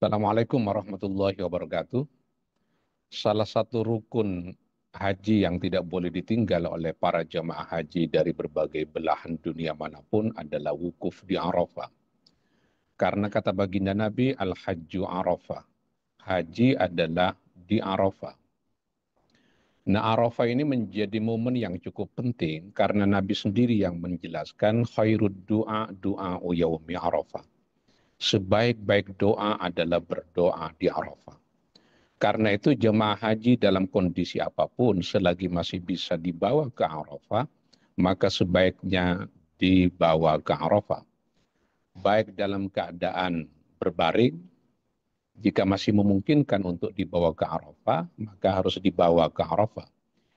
Assalamualaikum warahmatullahi wabarakatuh. Salah satu rukun haji yang tidak boleh ditinggal oleh para jemaah haji dari berbagai belahan dunia manapun adalah wukuf di Arafah. Karena kata baginda Nabi, Al-Hajju Arafah. Haji adalah di Arafah. Nah, Arafah ini menjadi momen yang cukup penting karena Nabi sendiri yang menjelaskan khairud du'a du'a'u yaumi Arafah. Sebaik-baik doa adalah berdoa di Arafah. Karena itu jemaah haji dalam kondisi apapun selagi masih bisa dibawa ke Arafah, maka sebaiknya dibawa ke Arafah. Baik dalam keadaan berbaring, jika masih memungkinkan untuk dibawa ke Arafah, maka harus dibawa ke Arafah.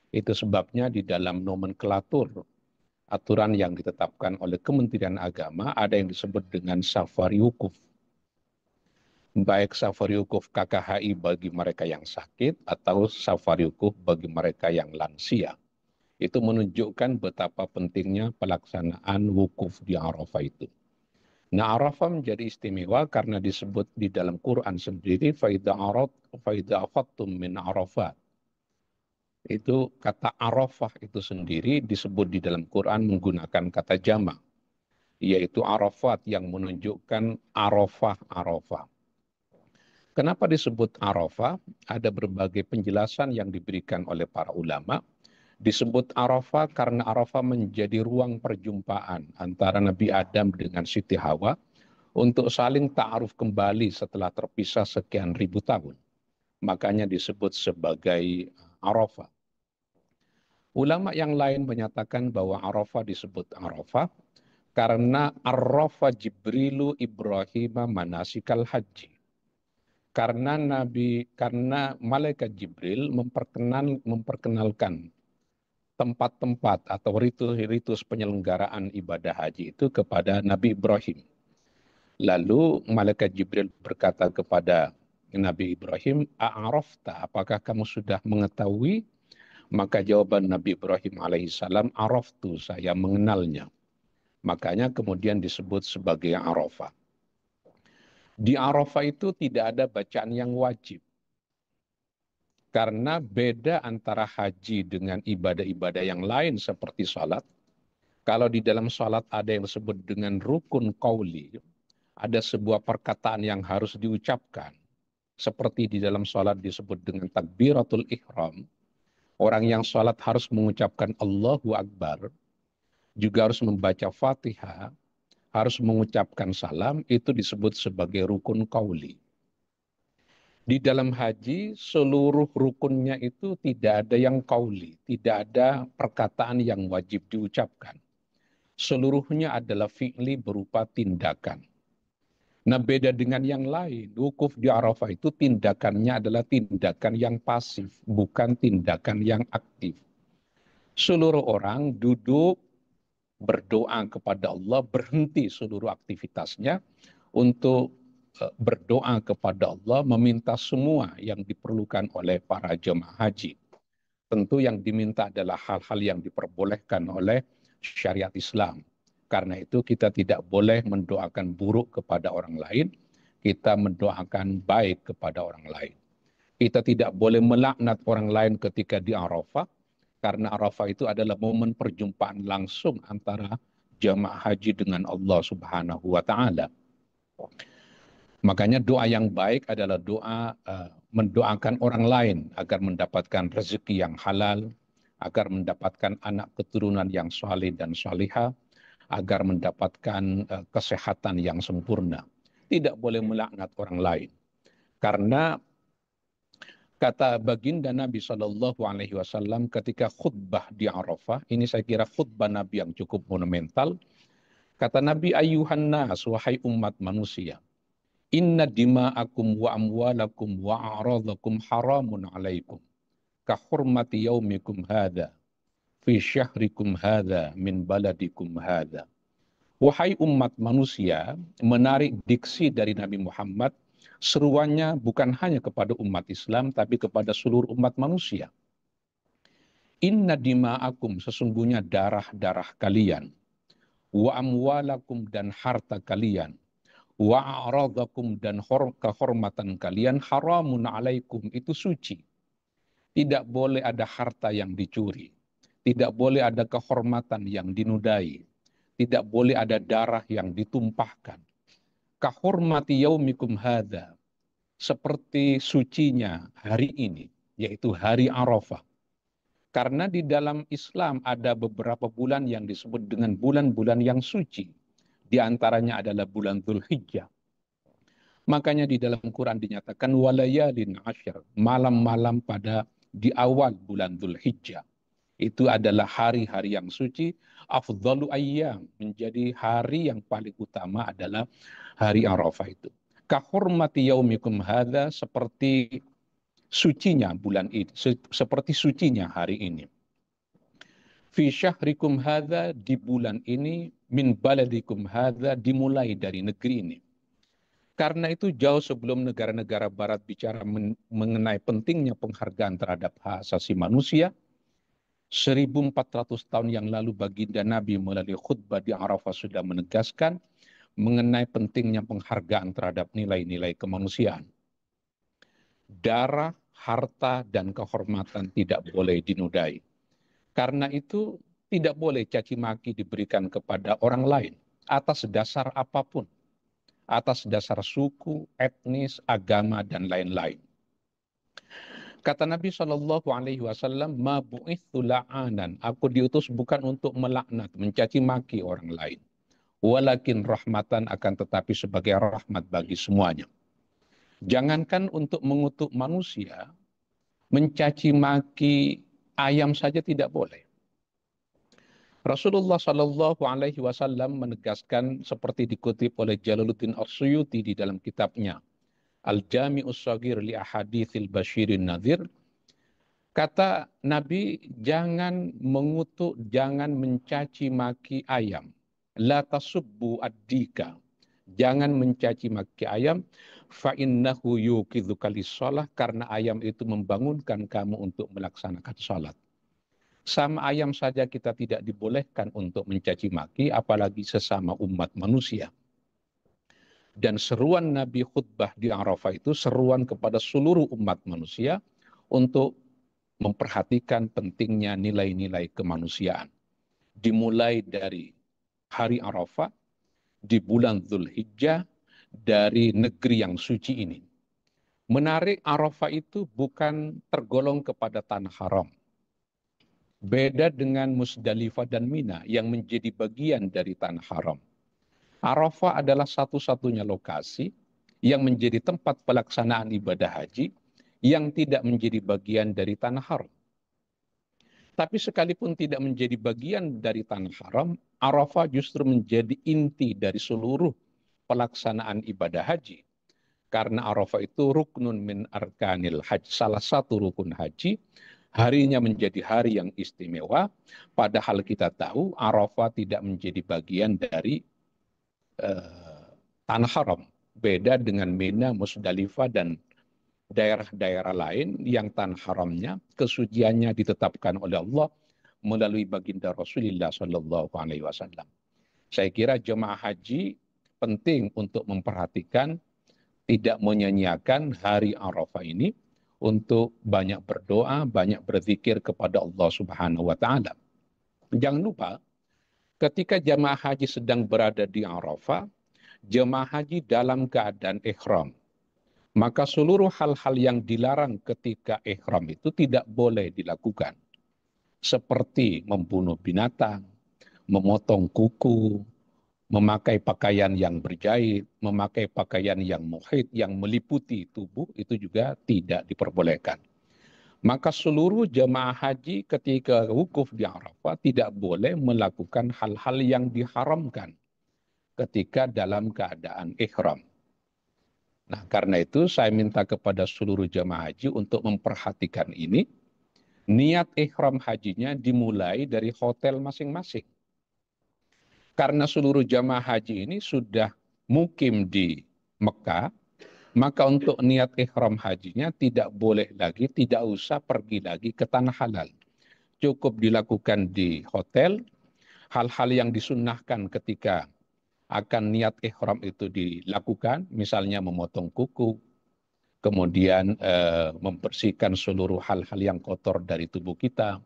Itu sebabnya di dalam nomenklatur aturan yang ditetapkan oleh Kementerian Agama ada yang disebut dengan safari wukuf. Baik safari wukuf KKHI bagi mereka yang sakit atau safari wukuf bagi mereka yang lansia. Itu menunjukkan betapa pentingnya pelaksanaan wukuf di Arafah itu. Nah, Arafah menjadi istimewa karena disebut di dalam Quran sendiri faida afattum min Arafat. Itu kata Arafah itu sendiri disebut di dalam Quran menggunakan kata jama', yaitu Arafat yang menunjukkan Arafah. Kenapa disebut Arafah? Ada berbagai penjelasan yang diberikan oleh para ulama. Disebut Arafah karena Arafah menjadi ruang perjumpaan antara Nabi Adam dengan Siti Hawa untuk saling ta'aruf kembali setelah terpisah sekian ribu tahun. Makanya disebut sebagai Arafah. Ulama yang lain menyatakan bahwa Arafah disebut Arafah karena Arafah Jibrilu Ibrahim manasikal haji. Karena malaikat Jibril memperkenalkan tempat-tempat atau ritus penyelenggaraan ibadah haji itu kepada Nabi Ibrahim. Lalu malaikat Jibril berkata kepada Nabi Ibrahim, "A'arafta, apakah kamu sudah mengetahui?" Maka jawaban Nabi Ibrahim alaihissalam, "Araftu, saya mengenalnya." Makanya kemudian disebut sebagai Arafah. Di Arafah itu tidak ada bacaan yang wajib. Karena beda antara haji dengan ibadah-ibadah yang lain seperti salat. Kalau di dalam salat ada yang disebut dengan rukun qauli, ada sebuah perkataan yang harus diucapkan. Seperti di dalam salat disebut dengan takbiratul ihram. Orang yang salat harus mengucapkan Allahu Akbar, juga harus membaca Fatihah, harus mengucapkan salam, itu disebut sebagai rukun qauli. Di dalam haji, seluruh rukunnya itu tidak ada yang qauli, tidak ada perkataan yang wajib diucapkan. Seluruhnya adalah fi'li berupa tindakan. Nah, beda dengan yang lain, wukuf di Arafah itu tindakannya adalah tindakan yang pasif, bukan tindakan yang aktif. Seluruh orang duduk, berdoa kepada Allah, berhenti seluruh aktivitasnya untuk berdoa kepada Allah, meminta semua yang diperlukan oleh para jemaah haji. Tentu yang diminta adalah hal-hal yang diperbolehkan oleh syariat Islam. Karena itu kita tidak boleh mendoakan buruk kepada orang lain, kita mendoakan baik kepada orang lain. Kita tidak boleh melaknat orang lain ketika di Arafah, karena Arafah itu adalah momen perjumpaan langsung antara jemaah haji dengan Allah Subhanahu wa Ta'ala. Makanya doa yang baik adalah doa mendoakan orang lain agar mendapatkan rezeki yang halal, agar mendapatkan anak keturunan yang saleh dan salihah, agar mendapatkan kesehatan yang sempurna. Tidak boleh melaknat orang lain. Karena kata baginda Nabi SAW ketika khutbah di Arafah, ini saya kira khutbah Nabi yang cukup monumental. Kata Nabi, "Ayyuhan nas, wahai umat manusia, inna dima'akum wa amwalakum wa a'radakum haramun alaikum ka hurmati yaumikum hadha fi syahrikum hadha min baladikum hadha." Wahai umat manusia, menarik diksi dari Nabi Muhammad, Seruannya bukan hanya kepada umat Islam, tapi kepada seluruh umat manusia. Inna dima'akum, sesungguhnya darah-darah kalian, wa amwalakum, dan harta kalian, wa a'radakum, dan kehormatan kalian, haramun alaikum, itu suci. Tidak boleh ada harta yang dicuri, tidak boleh ada kehormatan yang dinudai, tidak boleh ada darah yang ditumpahkan. Kahormati yaumikum hadza, seperti sucinya hari ini, yaitu hari Arafah. Karena di dalam Islam ada beberapa bulan yang disebut dengan bulan-bulan yang suci. Di antaranya adalah bulan Dzulhijjah. Makanya di dalam Quran dinyatakan walayalin asyr, malam-malam pada di awal bulan Dzulhijjah. Itu adalah hari-hari yang suci, afdhalu ayyam, menjadi hari yang paling utama adalah hari Arafah itu. Kahormati yaumikum hadza, seperti sucinya bulan ini, seperti sucinya hari ini. Fi syahrikum hadza, di bulan ini, min baladikum hadza, dimulai dari negeri ini. Karena itu jauh sebelum negara-negara barat bicara mengenai pentingnya penghargaan terhadap hak asasi manusia, 1400 tahun yang lalu baginda Nabi melalui khutbah di Arafah sudah menegaskan mengenai pentingnya penghargaan terhadap nilai-nilai kemanusiaan. Darah, harta, dan kehormatan tidak boleh dinudai. Karena itu tidak boleh caci maki diberikan kepada orang lain atas dasar apapun, atas dasar suku, etnis, agama, dan lain-lain. Kata Nabi SAW, ma bu'ithu la'anan, aku diutus bukan untuk melaknat, mencaci maki orang lain. Walakin rahmatan, akan tetapi sebagai rahmat bagi semuanya. Jangankan untuk mengutuk manusia, mencaci maki ayam saja tidak boleh. Rasulullah SAW menegaskan seperti dikutip oleh Jalaluddin As-Suyuti di dalam kitabnya Al-Jami'us Shaghir li Ahaditsil Basyirin Nadhir. Kata Nabi, jangan mengutuk, jangan mencaci maki ayam. La tasubbu ad-dika. Jangan mencaci maki ayam. Fa innahu yuqidzuka lis-shalah, karena ayam itu membangunkan kamu untuk melaksanakan salat. Sama ayam saja kita tidak dibolehkan untuk mencaci maki, apalagi sesama umat manusia. Dan seruan Nabi khutbah di Arafah itu seruan kepada seluruh umat manusia untuk memperhatikan pentingnya nilai-nilai kemanusiaan. Dimulai dari hari Arafah, di bulan Dzulhijjah, dari negeri yang suci ini. Menarik, Arafah itu bukan tergolong kepada tanah haram. Beda dengan Musdalifah dan Mina yang menjadi bagian dari tanah haram. Arafah adalah satu-satunya lokasi yang menjadi tempat pelaksanaan ibadah haji yang tidak menjadi bagian dari tanah haram. Tapi sekalipun tidak menjadi bagian dari tanah haram, Arafah justru menjadi inti dari seluruh pelaksanaan ibadah haji. Karena Arafah itu ruknun min arkanil haji, salah satu rukun haji. Harinya menjadi hari yang istimewa, padahal kita tahu Arafah tidak menjadi bagian dari tanah haram. Beda dengan Mina, Musdalifah, dan daerah-daerah lain yang tanah haramnya, kesuciannya ditetapkan oleh Allah melalui baginda Rasulullah SAW. Saya kira jemaah haji penting untuk memperhatikan, tidak menyanyiakan hari Arafah ini, untuk banyak berdoa, banyak berzikir kepada Allah Subhanahu wa Ta'ala. Jangan lupa, ketika jemaah haji sedang berada di Arafah, jemaah haji dalam keadaan ihram. Maka seluruh hal-hal yang dilarang ketika ihram itu tidak boleh dilakukan. Seperti membunuh binatang, memotong kuku, memakai pakaian yang berjahit, memakai pakaian yang muhit, yang meliputi tubuh, itu juga tidak diperbolehkan. Maka seluruh jemaah haji ketika wukuf di Arafah tidak boleh melakukan hal-hal yang diharamkan ketika dalam keadaan ihram. Nah, karena itu saya minta kepada seluruh jemaah haji untuk memperhatikan ini. Niat ihram hajinya dimulai dari hotel masing-masing. Karena seluruh jemaah haji ini sudah mukim di Mekah, Maka untuk niat ihram hajinya tidak boleh lagi, tidak usah pergi lagi ke tanah halal. Cukup dilakukan di hotel. Hal-hal yang disunnahkan ketika akan niat ihram itu dilakukan, misalnya memotong kuku, kemudian membersihkan seluruh hal-hal yang kotor dari tubuh kita,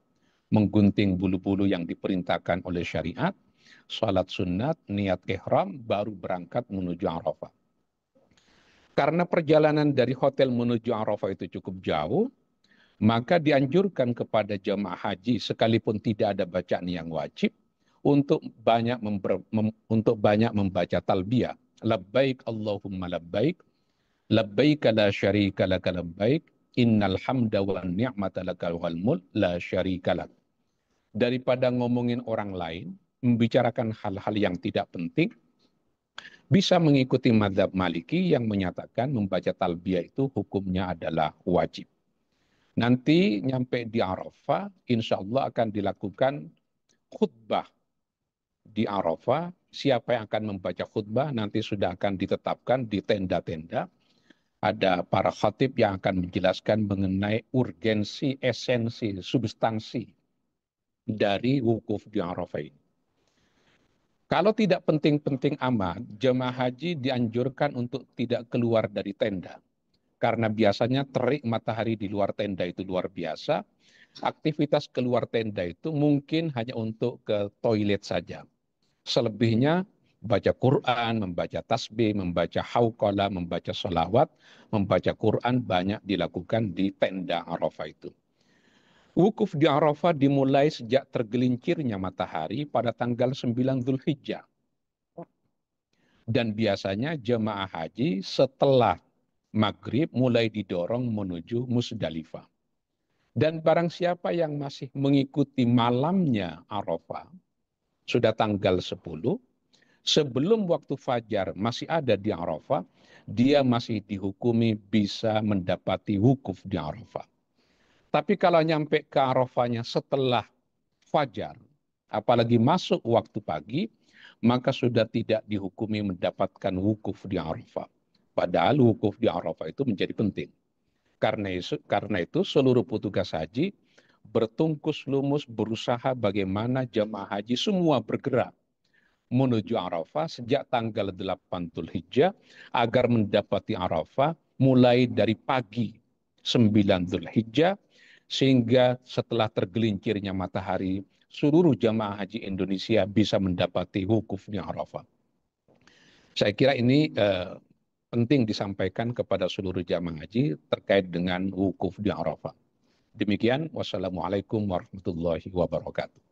menggunting bulu-bulu yang diperintahkan oleh syariat, salat sunat, niat ihram, baru berangkat menuju Arafah. Karena perjalanan dari hotel menuju Arafah itu cukup jauh, maka dianjurkan kepada jemaah haji sekalipun tidak ada bacaan yang wajib untuk banyak membaca talbiyah. Labbaik Allahumma labbaik, labbaik la syarika laka labbaik, innal hamda wan ni'mata lakal wal mulk la syarika lak. Daripada ngomongin orang lain, membicarakan hal-hal yang tidak penting, bisa mengikuti mazhab Maliki yang menyatakan membaca talbiyah itu hukumnya adalah wajib. Nanti nyampe di Arafah, insya Allah akan dilakukan khutbah di Arafah. Siapa yang akan membaca khutbah nanti sudah akan ditetapkan di tenda-tenda. Ada para khatib yang akan menjelaskan mengenai urgensi, esensi, substansi dari wukuf di Arafah ini. Kalau tidak penting-penting amat, jemaah haji dianjurkan untuk tidak keluar dari tenda. Karena biasanya terik matahari di luar tenda itu luar biasa. Aktivitas keluar tenda itu mungkin hanya untuk ke toilet saja. Selebihnya baca Quran, membaca tasbih, membaca hauqalah, membaca sholawat, membaca Quran banyak dilakukan di tenda Arafah itu. Wukuf di Arafah dimulai sejak tergelincirnya matahari pada tanggal 9 Zulhijjah. Dan biasanya jemaah haji setelah maghrib mulai didorong menuju Musdalifah. Dan barang siapa yang masih mengikuti malamnya Arafah, sudah tanggal 10, sebelum waktu fajar masih ada di Arafah, dia masih dihukumi bisa mendapati wukuf di Arafah. Tapi kalau nyampe ke Arafahnya setelah fajar, apalagi masuk waktu pagi, maka sudah tidak dihukumi mendapatkan wukuf di Arafah. Padahal wukuf di Arafah itu menjadi penting. Karena itu seluruh petugas haji bertungkus lumus berusaha bagaimana jemaah haji semua bergerak menuju Arafah sejak tanggal 8 Dzulhijjah agar mendapati Arafah mulai dari pagi 9 Dzulhijjah sehingga setelah tergelincirnya matahari seluruh jemaah haji Indonesia bisa mendapati wukuf di Arafah. Saya kira ini penting disampaikan kepada seluruh jamaah haji terkait dengan wukuf di Arafah. Demikian, wassalamualaikum warahmatullahi wabarakatuh.